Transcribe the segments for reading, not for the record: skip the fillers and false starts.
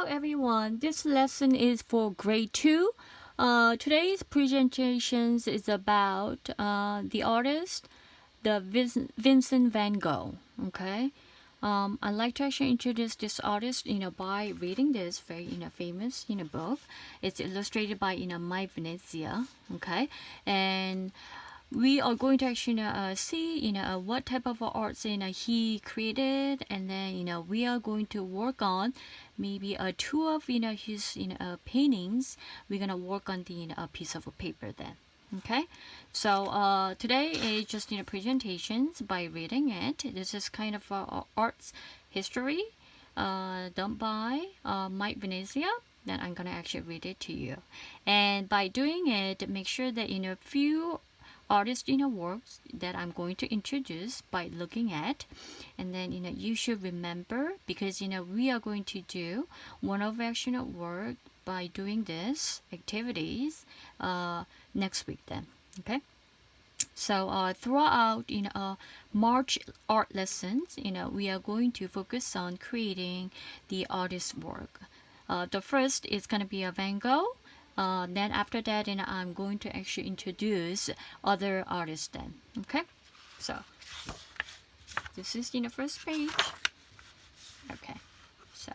everyone, this lesson is for grade 2. Today's presentation is about the artist, Vincent van Gogh. Okay, I'd like to actually introduce this artist, by reading this very, famous, book. It's illustrated by, Mike Venezia. Okay, and we are going to actually see what type of arts he created, and then we are going to work on maybe two of his paintings. We're gonna work on the a piece of paper then. Okay, so today is just presentations by reading it. This is kind of arts history done by Mike Venezia. Then I'm gonna actually read it to you, and by doing it, make sure that few artist works that I'm going to introduce by looking at, and then you should remember, because we are going to do one of action at work by doing this activities next week then. Okay, so throughout March art lessons, we are going to focus on creating the artist's work. The first is going to be a Van Gogh. Then after that, I'm going to actually introduce other artists then. Okay, so this is first page. Okay, so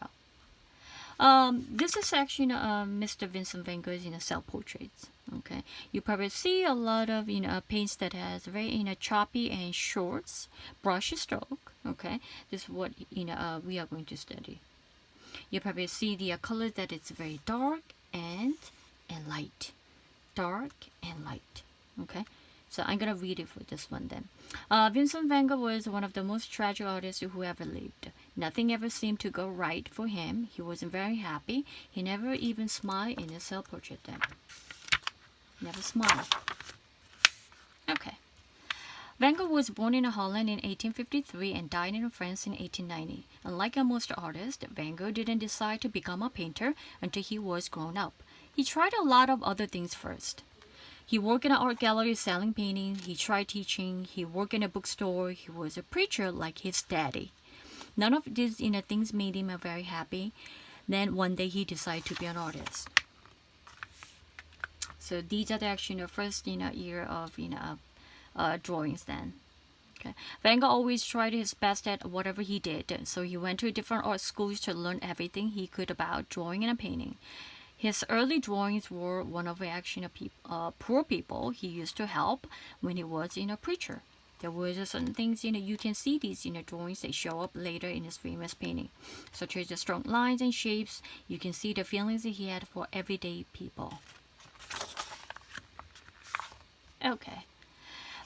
this is actually Mr. Vincent van Gogh's self-portraits. Okay, you probably see a lot of paints that has very choppy and short brush stroke. Okay, this is what we are going to study. You probably see the color that it's very dark and light, dark and light. Okay, so I'm gonna read it for this one then. Vincent van Gogh was one of the most tragic artists who ever lived. Nothing ever seemed to go right for him. He wasn't very happy. He never even smiled in his self-portrait then. Never smiled. Okay. Van Gogh was born in Holland in 1853 and died in France in 1890. Unlike most artists, Van Gogh didn't decide to become a painter until he was grown up. He tried a lot of other things first. He worked in an art gallery selling paintings. He tried teaching. He worked in a bookstore. He was a preacher like his daddy. None of these things made him very happy. Then one day he decided to be an artist. So these are the actual first year of drawings then. Okay. Van Gogh always tried his best at whatever he did. So he went to different art schools to learn everything he could about drawing and painting. His early drawings were one of the action of poor people he used to help when he was a preacher. There were certain things you can see these drawings that show up later in his famous painting, such as the strong lines and shapes. You can see the feelings that he had for everyday people. Okay.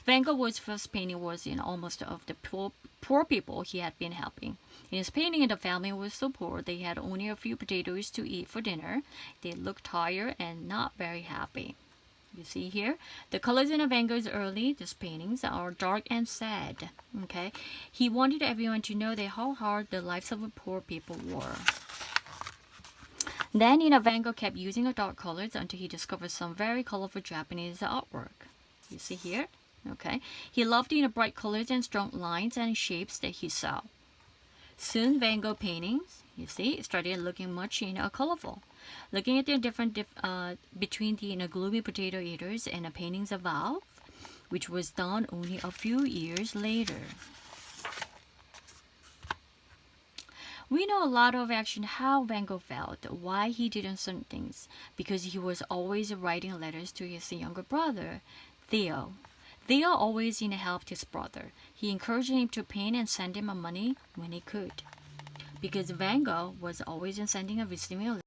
Van Gogh's first painting was almost of the poor people he had been helping. In his painting, the family was so poor they had only a few potatoes to eat for dinner. They looked tired and not very happy. You see here, the colors in Van Gogh's early paintings are dark and sad. Okay, he wanted everyone to know that how hard the lives of the poor people were. Then Van Gogh kept using dark colors until he discovered some very colorful Japanese artwork. You see here. Okay, he loved bright colors and strong lines and shapes that he saw. Soon, Van Gogh paintings, you see, started looking much colorful. Looking at the different between the gloomy potato eaters and the paintings of Valve, which was done only a few years later. We know a lot of how Van Gogh felt, why he did certain things, because he was always writing letters to his younger brother, Theo. Theo always helped his brother. He encouraged him to paint and send him money when he could. Because Van Gogh was always sending and receiving